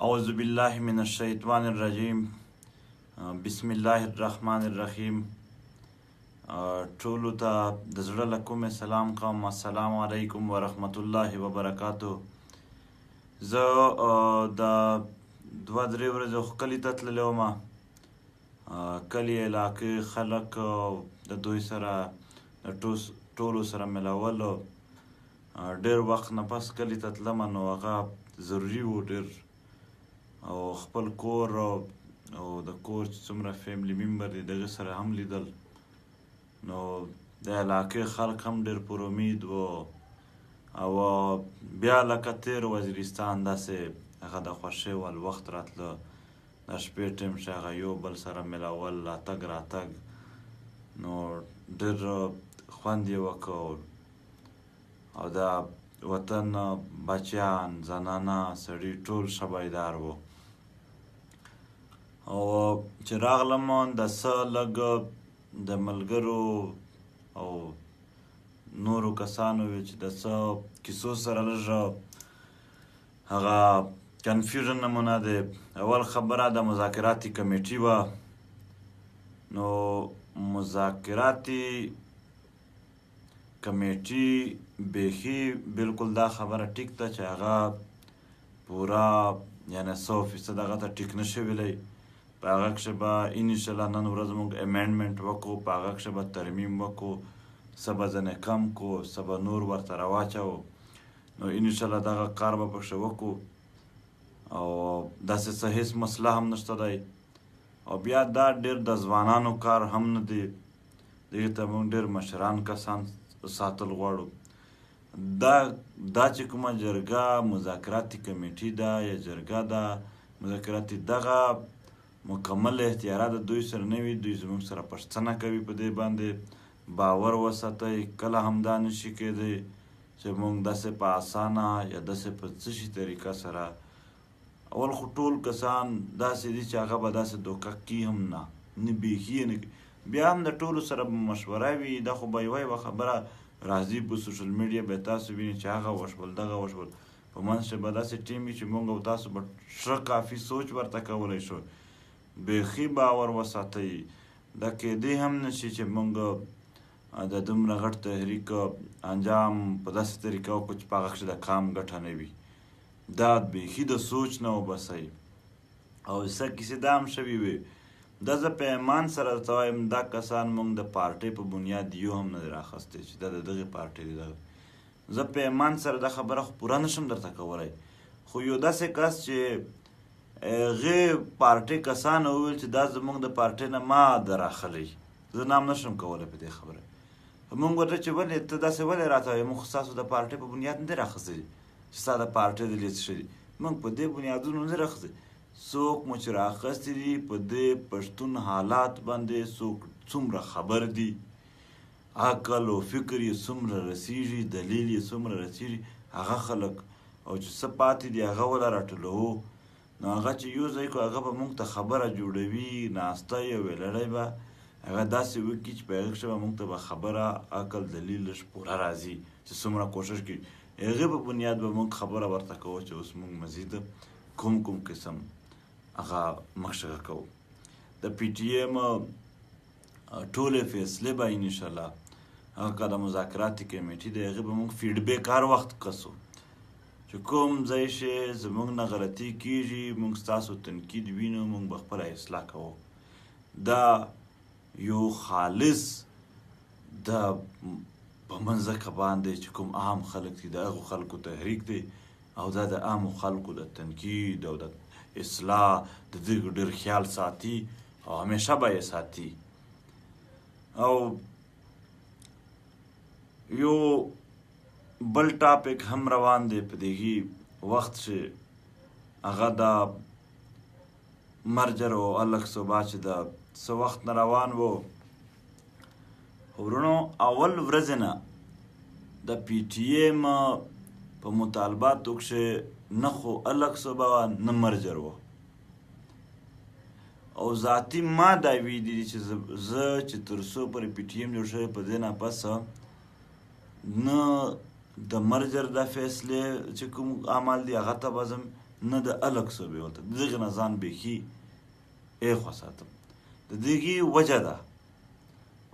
اعوذ بالله من الشیطان الرجیم. بسم الله الرحمن الرحیم. ټولو ته د زړه له کومې سلام کوم. السلام علیکم ورحمت الله وبرکاتو. زه د 2-3 ورځې خو کلي ته تللی وم. کلي علاقې خلک د دوی سره د ټولو سره ملول. ډېر وخت نه پس کلي ته تلم نو هغه ضروري و ډېر، او خپل کور او د کور چې څومره فیملی ممبر دي دغه سره هم لیدل. نو د علاقې خلک هم ډېر پر امید و، او بیا لکه تیر وزیرستان داسې هغه د خوښۍ ول وخت راتله، د شپې ټیم چې هغه یو بل سره ملول، راتګ راتګ، نو ډېر خوند یې وکړ. او د وطن بچیان، زنانه، سړي ټول ښه بیدار وو. او چې راغلم د څه لږ د ملګرو او نورو کسانو وی چې د څه کیسو سره لږ هغه کنفیوژن نمونه دی. اول خبره د مذاکراتي کمیټي وه. نو مذاکراتي کمیټي بیخي بالکل دا خبره ټیک ده چې هغه پوره یعنې 100% هغه ته ټیک نه شویلی. په هغه کښې به انشاءالله نن ورځ موږ امینډمنټ وکړو، په هغه کښې به ترمیم وکړو، څه به ځینې کم کړو، څه به نور ورته راواچوو. نو انشاءالله دغه کار به پکښې وکړو، او داسې څه هېڅ مسله هم نشته دی. او بیا دا ډېر د ځوانانو کار هم نه دی، دغې ته موږ ډېر مشران کسان ساتل غواړو. دا چې کومه جرګه مذاکراتي کمیټي ده یا جرګه ده مذاکراتي، دغه مکمل اختیارات د دوی سره نه وي. دوی زموږ سره پوښتنه کوي په دې باندې. باور وساتئ، کله هم دا نشي کېدی چې موږ داسې په اسانه یا داسې په څه شي طریقه سره. اول خو ټول کسان داسې دي چې هغه به داسې دوکه کي هم نه بیخي یې نه کوي. بیا هم د ټولو سره به مشوره وي. دا خو به یوه خبره راځي په سوشل میډیا به تاسو وینئ چې هغه وشول دغه وشول. په منځ کښې به داسې ټیم وي چې موږ او تاسو به ښه کافي سوچ ورته کولی شو. بیخي باور وساتئ. دا کیدی هم نشي چې موږ د دومره غټ تحریک انجام په داسې طریقه وکړو چې په هغه کښې د کام ګټه نه وي. دا بیخي د سوچ نه وباسئ. او څه کیسې دا هم شوي وي. دا زه په ایمان سره درته وایم دا کسان موږ د پارټۍ په بنیاد یو هم نه دی راخستی چې دا د دغې پارټۍ دی. زه په ایمان سره دا خبره خو پوره نشم درته کولی، خو یو داسې کس چې هغې پارټۍ کسانو وویل چې دا زموږ د پارټۍ نه ما ده راخلی، زه نام نشم کولی په دې خبره. موږ ورته چې ولې ته داسې ولې راته وایې، موږ خو ستاسو د پارټۍ په بنیاد نه دی راخستی چې ستا د پارټۍ د لیست ښه دي. موږ په دې بنیادونو نه دی راخستی. څوک مو چې راخستی دي په دې پښتون حالات باندې څوک څومره خبر دي، عقل او فکر یې څومره رسیږي، دلیل یې څومره رسیږي، هغه خلک او چې څه پاتې دي هغه وله راټولوو. نو هغه چې یو ځای کړو هغه به موږ ته خبره جوړوي، ناسته یې ویلړی به هغه داسې وکړي چې په هغې کښې به موږ ته به خبره عقل دلیل لږ پوره راځي چې څومره کوښښ کوي. هغې په بنیاد به موږ خبره ورته کوو چې اوس موږ مزید کوم قسم هغه مخشغه کوو. د پی ټي ایم ټولې فیصلې به انشاءالله هغه که د مذاکراتي کمیټي دی هغې به موږ فیډبیک هر وخت کسو چې کوم ځای شی زموږ نه غلطي کېږي موږ ستاسو تنقید وینو، موږ به خپله اصلاح کوو. دا یو خالص د په منځکه باندې چې کوم عام خلک دي د هغو خلکو تحریک دی، او دا د عامو خلکو د تنقید او د اصلاح د دې ډېر خیال ساتي او همیشه به یې ساتي. او یو بل ټاپک هم روان دی په دغې وخت چې هغه د مرجر او الګ صوبا چې د څه وخت نه روان و. ورونو اول ورځې نه د پی ټي ایم په مطالباتو کښې نه خو الګ صوبا وه نه مرجر و. او ذاتي ما دا ویلي دي چې زه چې تر څو پورې پی ټي ایم جوړ شوی په دې نه پسه نه د مرجر د فیصلې چې کوم عمل دی هغه ته به ځم، نه د الګ صوبې ورته د دغې نه ځان بیخي ایخوا ساتم. د دغې وجه ده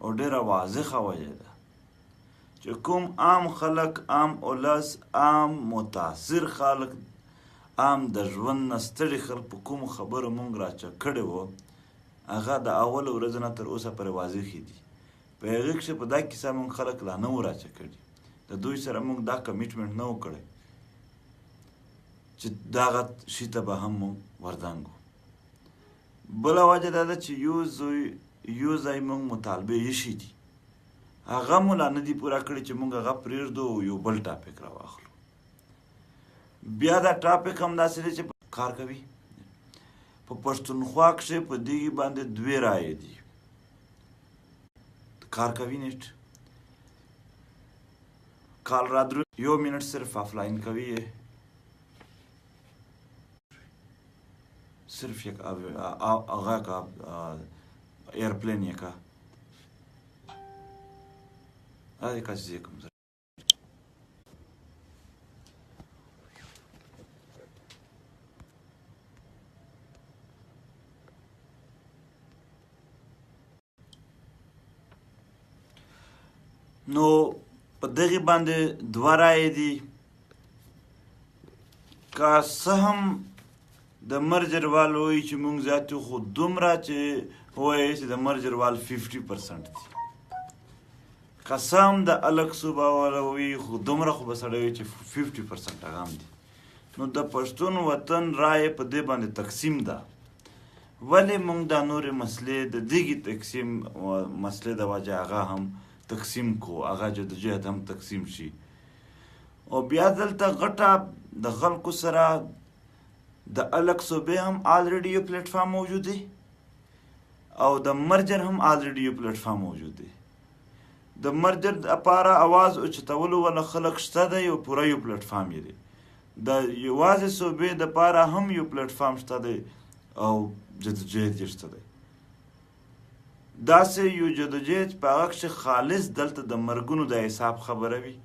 او ډېره واضحه وجه ده چې کوم عام خلک، عام اولس، عام متاثر خلک، عام د ژوند نه ستړي خلک په کومو خبرو مونږ راچه کړی وو، هغه د اول ورځې نه تر اوسه پورې واضحې دي. په هغې کښې په دا کیسه مونږ خلک لا نه وو راچه کړي. د دوی سره مونږ دا کمیټمنټ نه و کړی چې دغه شي ته به هم مونږ وردنګ وو. بله وجه دا ده چې یو ځای مونږ مطالبې ایښي دي، هغه مو لا نه دي پوره کړي چې مونږ هغه پرېږدو او یو بل ټاپک راواخلو. بیا دا ټاپک هم داسې دی چې کار کوي. په پښتونخوا کښې په دغې باندې 2 رایې دي. کار کوي نیټ کال را درو 1 منټ صرف آفلاین کوي، صرف یک آغا کا ایرپلین یکا هذه کسی کم زر. نو په دغې باندې 2 رایې دي. که څه هم د مرجروال وایي چې مونږ زیات یو، خو دومره چې وایي چې د مرجروال 50% دي. که څه هم د الګ صوبه والا وایي، خو دومره خو به سړی وایي چې 50% هغه هم دي. نو د پښتون وطن رایې په دې باندې تقسیم ده. ولې مونږ دا نورې مسلې د دغې تقسیم مسلې د وجې هغه هم تقسیم کو، هغه جدوجهد هم تقسیم شي. او بیا دلته غټه د خلکو سره د الګ صوبې هم آلریډي یو پلیټفارم موجود دی او د مرجر هم آلریډي یو پلیټفارم موجود دی. د مرجر لپاره اواز اوچتولو والا خلک شته دی، یو پوره یو پلیټفارم یې دی. د یوازې صوبې دپاره هم یو پلیټفارم شته دی او جدوجهد یې شته دی. داسې یو جدوجهد په هغه کښې خالص دلته د مرګونو د حساب خبره وي،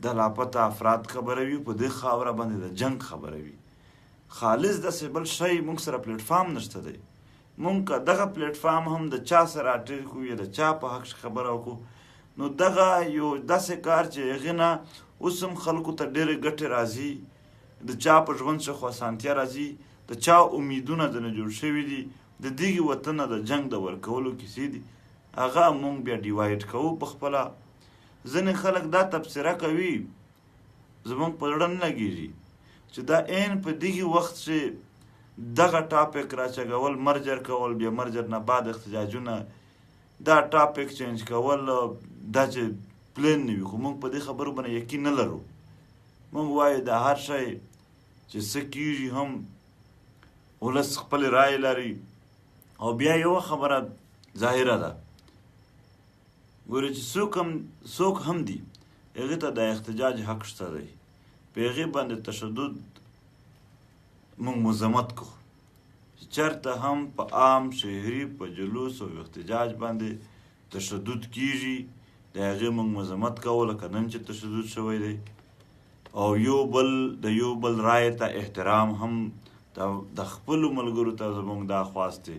د لاپته افراد خبره وي، په دې خاوره باندې د جنګ خبره وي. خالص داسې بل شی مونږ سره پلیټفارم نشته دی. مونږ که دغه پلیټفارم هم د چا سره اټیک کړو یا د چا په حق خبره وکړو، نو دغه یو داسې کار چې هغې نه اوس هم خلکو ته ډېرې ګټې راځي، د چا په ژوند څخه اسانتیا راځي، د چا امیدونه ځنه جوړ شوي دي، د دغې وطن نه د جنګ د ورکولو کیسې دي، هغه مونږ بیا ډیوایډ کوو په خپله. ځینې خلک دا تبصره کوي، زمونږ په زړه نه لګېږي چې دا عین په دغې وخت چې دغه ټاپک راچګول، مرجر کول، بیا مرجر نه بعد احتجاجونه، دا ټاپک چینج کول، دا چې پلین نه وي. خو مونږ په دې خبرو باندې یقین نه لرو. مونږ وایو دا هر شی چې څه کېږي هم ولس خپلې رایې لري. او بیا یوه خبره ظاهره ده، ګورې چې څوک هم دي هغې ته د احتجاج حق شته دی. په هغې باندې تشدد مونږ مذمت کوو. چېرته هم په عام شهري په جلوس او احتجاج باندې تشدد کیږي، د هغې مونږ مذمت کوو، لکه نن چې تشدد شوی دی. او د یو بل رایې ته احترام هم د خپلو ملګرو ته زموږ دا خواست دی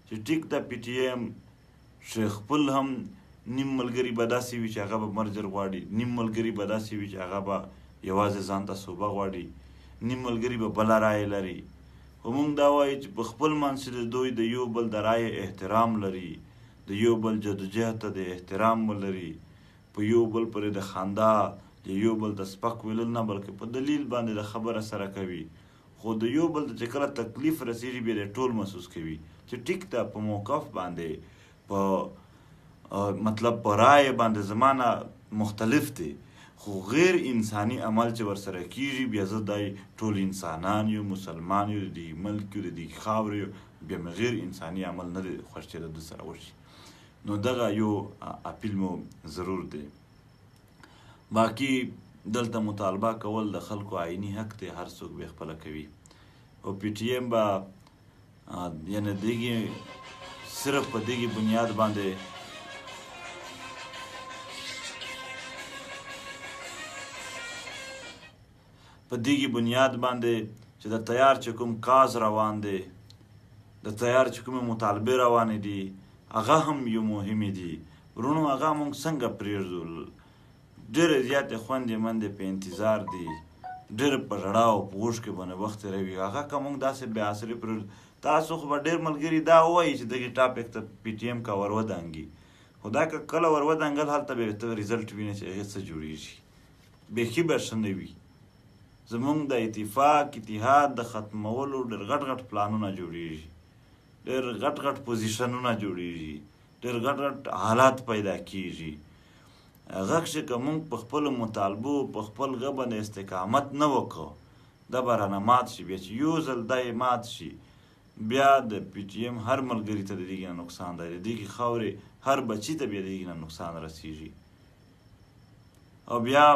چې ټیک ده پي ټي ایم خپل هم نیم ملګري به داسې وي چې هغه به مرجر غواړي، نیم ملګري به داسې وي چې هغه به یوازې ځان ته صوبه غواړي، نیم ملګري به بله رایې لري. خو مونږ دا وایو چې په خپل منځ کې دوی د یو بل د رایې احترام لري، د یو بل جدوجهد ته د احترام ولري، په یو بل پورې د خندا، د یو بل د سپک ویلل نه، بلکې په دلیل باندې د خبره سره کوي. خو د یو بل چې کله تکلیف رسېږي بیا د ټول محسوس کوي چې ټیک ده په موقف باندې په مطلب په رایې باندې زمانه مختلف دی، خو غیر انساني عمل چې ورسره کیږي بیا زه دای ټول انسانان یو، مسلمان یو، د دې ملک یو، د دې خاورې یو، بیا مې غیر انساني عمل نه دی خوښ چې د ده سره وشي. نو دغه یو اپیل مو ضرور دی. باقي دلته مطالبه کول د خلکو عیني حق دی، هر څوک به خپله کوي. او پی ټي ایم به یعنې دغې صرف په دغې بنیاد باندې چې چې د تیار چې کوم کاز روان دی، د تیار چې کومې مطالبې روانې دي هغه هم یو مهمې دي. ورونو هغه موږ څنګه پرېږدو؟ ډېرې زیاتې خوندې مندې په انتظار دي، ډېر په ژړا او په غوږ کې به نوښت تېروي. هغه که موږ داسې بې اثرې پرېږدو. تاسو خو به ډېر ملګري دا ووایي چې دغې ټاپک ته پي ټي ایم که ور ودانګي، خو دا که کله ور ودانګل هلته به ته ریزلټ وینې چې هغې څه جوړېږي، بیخي به ښه نه وي. زموږ د اتحاد د ختمولو ډېر غټ غټ پلانونه جوړېږي، ډېر غټ غټ پوزیشنونه جوړېږي، ډېر غټ غټ حالات پیدا کېږي. هغه کښې که موږ په خپلو مطالبو په خپل غه باندې استقامت نه وکړو، دا به رانه مات شي. بیا چې یو ځل دا یې مات شي، بیا د پي ټي ایم هر ملګري ته د دې نه نقصان دی، د دې خاورې هر بچي ته بیا د دې نه نقصان رسېږي. او بیا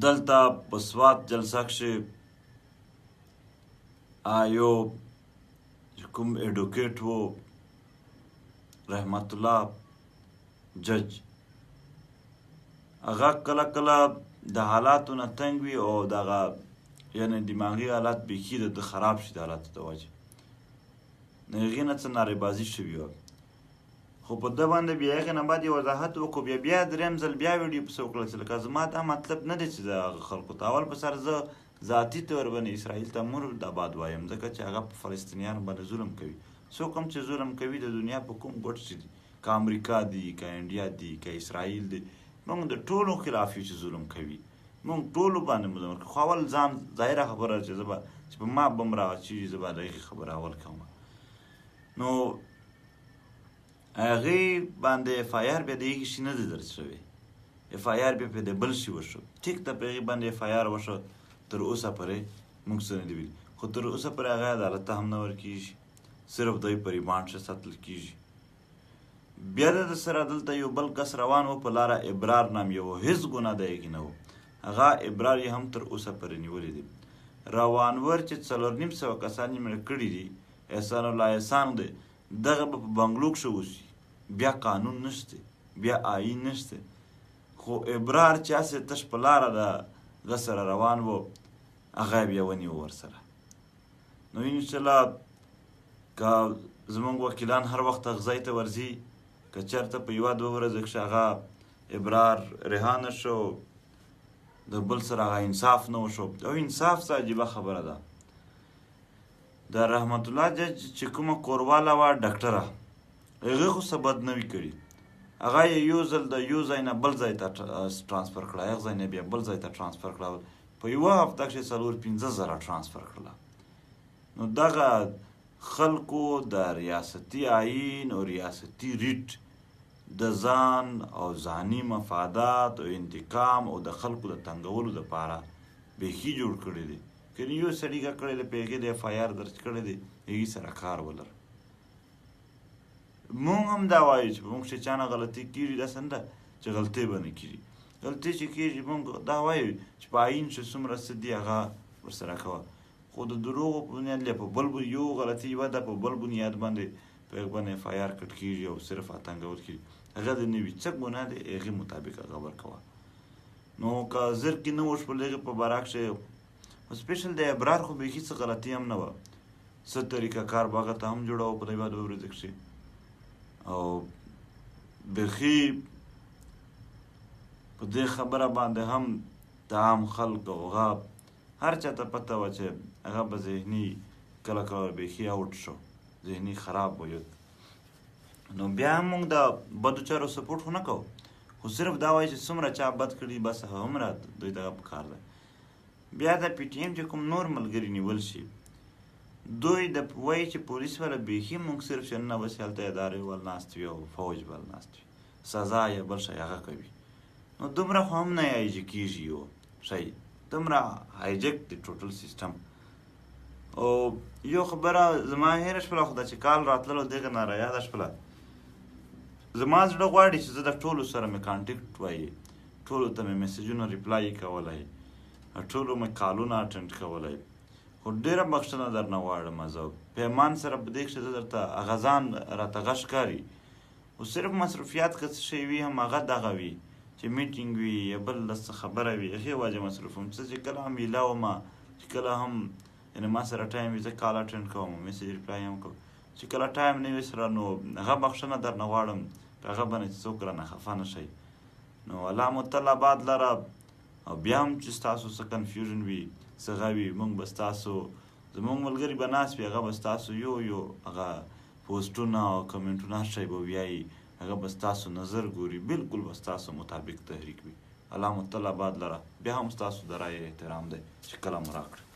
دلته په سوات جلسه کښې یو کوم ایډوکیټ و رحمت الله جج، هغه کله کله د حالاتو نه تنګ وي او دغه یعنې دماغي حالات بیخي د خراب شي د حالاتو د وجې، نو هغې نه څه نارې شوي وه. خو په ده باندې بیا هغې نه بعد یې وضاحت وکړو، بیا درېیم ځل بیا ویډیو پسې وکړل چې لکه زما دا مطلب نه دی چې د هغه خلکو ته اول په سر زه ذاتي طور باندې اسرائیل ته مرتباد وایم، ځکه چې هغه په فلسطینیانو باندې ظلم کوي. څوک هم چې ظلم کوي د دنیا په کوم ګوټ کې دي، که امریکا دی، که انډیا دی، که اسرائیل دی، موږ د ټولو خلاف یو چې ظلم کوي، موږ ټولو باندې مزمر کوو. خو اول ځان ظاهره خبره چې زه به چې په ما بم راچېږي زه به د هغې خبره اول کوم. نو هغې باندې اف آی آر بیا د هغې شي نه دی درج شوی، اف آی آر بیا په د بل شي وشو. ټیک ده په هغې باندې اف آی آر وشو، تر اوسه پورې موږ څه نه دي ویلي، خو تر اوسه پورې هغه عدالت ته هم نه ورکېږي، صرف دوی په ریمانډ ښه ساتل کېږي. بیا د سره دلته یو بل کس روان و په لاره ابرار نام یو، هېڅ ګناه د هغې نه و، هغه ابرار یې هم تر اوسه پورې نیولی دی. روانور چې 4,500 کسان یې مړه کړي دي، احسان الله احسان دی، دغه به په بنګلو کښې اوسي، بیا قانون نشته، بیا آیین نشته، خو ابرار چې هسې تش په لاره د هغه سره روان و هغه یې بیا ونیو ورسره. نو انشاءالله که زموږ وکیلان هر وخت اغځای ته ورځي، که چېرته په یوه دوه ورځو کښې هغه ابرار رها نه شو، د بل سره هغه انصاف نه وشو. او انصاف څه عجیبه خبره ده، د رحمت الله جج چې کومه کورواله وه ډاکټره، هغې خو څه بد نه وي کړي، هغه یې یو ځل د یو ځای نه بل ځای ته ټرانسفر کړه، هغه ځای نه بیا بل ځای ته ټرانسفر کړه، په یوه هفته کښې 4-5 زره ټرانسفر کړله. نو دغه خلکو د ریاستي آیین او ریاستي ریټ د ځان او ځاني مفادات او انتقام او د خلکو د تنګولو دپاره بیخي جوړ کړی دی. که یو سړي که کړی دی په هغې د اف آی آر درج کړی دی، هغې سره کار ولر. مونږ هم دا وایو چې په مونږ چې چا نه غلطي کېږي، داسې نه ده چې غلطۍ به نه کېږي، غلطۍ چې کېږي مونږ دا وایو چې په آیین چې څومره څه دي هغه ورسره کوه، خو د دروغو په بنیاد په بل یو غلطي یوه ده، په بل بنیاد باندې په هغې باندې اف آی آر کټ کېږي او صرف اتنګول کېږي، هغه د نه وي څه ګناه دی هغې مطابق هغه ورکوه. نو که زر کې نه وشول هغې په باره کښې سپیشل د ابرار خو بیخي څه غلطي هم نه وه، څه طریقه کار به هغه ته هم جوړوه په یوه دوه ورځو کښې، او بیخي په دې خبره باندې هم د عام خلک او هغه هر چا ته پته وه چې هغه به ذهني کله کله بیخي اوټ شو، ذهني خراب و. نو بیا هم موږ د بدو چارو سپورټ خو نه کوو، خو صرف دا وایي چې څومره چا بد کړي بس هغومره دوی دغه په کار ده. بیا د پي ټي ایم چې کوم نور ملګري نیول شي، دوی د وایي چې پولیس والا بیخي موږ صرف شننه بس هلته ادارې ول ناست وي او فوج بل ناست وي، سزا یا بل شی هغه کوي. نو دومره خو هم نه هایجک کېږي یو شی، دومره هایجک دی ټوټل سیسټم. او یو خبره زما هېره شوله، خو دا چې کال راتللو دغه نه رایاده شوله، زما زړه غواړي چې زه د ټولو سره مې کانټیکټ وایي، ټولو ته مې میسیجونه ریپلای کولی، ټولو مې کالونه اټینډ کولی، خو ډېره بخښنه درنه غواړم. زه پیمان سره په دې کښې زه درته هغه ځان راته غږ ښکاري، خو صرف مصروفیات که څه شی وي هم هغه دغه وي چې میټینګ وي یا بل څه خبره وي هغې وجه مصروف وم. څه چې کله هم ویله ومه چې کله هم یعنې ما سره ټایم وي زه کال اټینډ کوم میسج ریپلای هم کوم. چې کله ټایم نه وي سره نو هغه بخښنه درنه غواړم په هغه باندې چې څوک رانه خفه نه شئ. نو الله مو تل آباد لره. او بیا هم چې ستاسو څه کنفیوژن وي څه غه وي موږ به ستاسو زموږ ملګري به ناست وي هغه به ستاسو یو هغه پوسټونه او کمنټونه هر شی به ویایي هغه به ستاسو نظر ګوري بالکل به ستاسو مطابق تحریک وي. الله مو تل آباد لره. بیا هم ستاسو د رایې احترام دی چې کله مو راکړه.